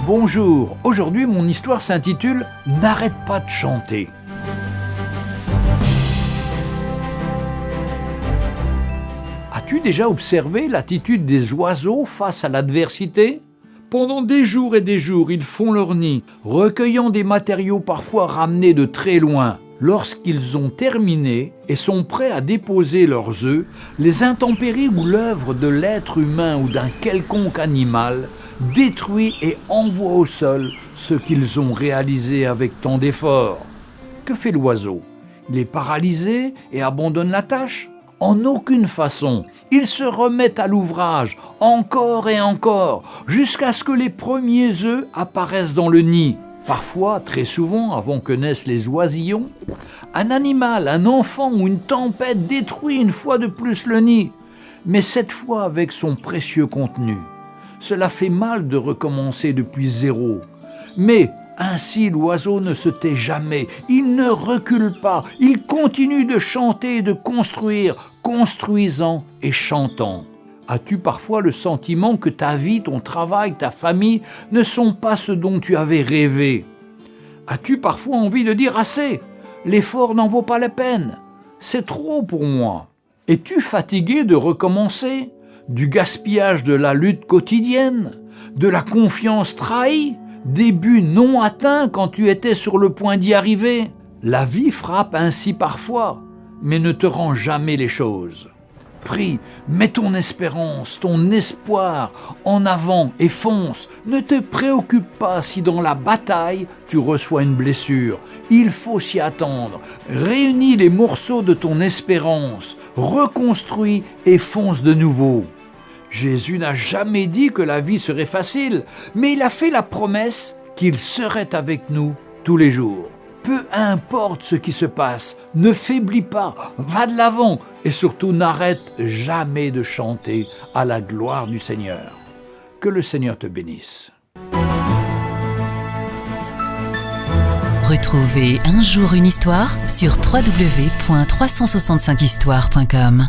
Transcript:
Bonjour, aujourd'hui mon histoire s'intitule « N'arrête pas de chanter ». As-tu déjà observé l'attitude des oiseaux face à l'adversité ? Pendant des jours et des jours, ils font leur nid, recueillant des matériaux parfois ramenés de très loin. Lorsqu'ils ont terminé et sont prêts à déposer leurs œufs, les intempéries ou l'œuvre de l'être humain ou d'un quelconque animal détruit et envoie au sol ce qu'ils ont réalisé avec tant d'efforts. Que fait l'oiseau ? Il est paralysé et abandonne la tâche ? En aucune façon. Il se remet à l'ouvrage, encore et encore, jusqu'à ce que les premiers œufs apparaissent dans le nid. Parfois, très souvent, avant que naissent les oisillons, un animal, un enfant ou une tempête détruit une fois de plus le nid, mais cette fois avec son précieux contenu. Cela fait mal de recommencer depuis zéro, mais ainsi l'oiseau ne se tait jamais, il ne recule pas, il continue de chanter et de construire, construisant et chantant. As-tu parfois le sentiment que ta vie, ton travail, ta famille ne sont pas ce dont tu avais rêvé ? As-tu parfois envie de dire « assez », l'effort n'en vaut pas la peine, c'est trop pour moi ? Es-tu fatigué de recommencer ? Du gaspillage de la lutte quotidienne ? De la confiance trahie ? Des buts non atteints quand tu étais sur le point d'y arriver? La vie frappe ainsi parfois, mais ne te rend jamais les choses. Prie, mets ton espérance, ton espoir en avant et fonce. Ne te préoccupe pas si dans la bataille tu reçois une blessure. Il faut s'y attendre. Réunis les morceaux de ton espérance, reconstruis et fonce de nouveau. Jésus n'a jamais dit que la vie serait facile, mais il a fait la promesse qu'il serait avec nous tous les jours. Peu importe ce qui se passe, ne faiblis pas, va de l'avant et surtout n'arrête jamais de chanter à la gloire du Seigneur. Que le Seigneur te bénisse. Retrouvez Un jour une histoire sur www.365histoire.com.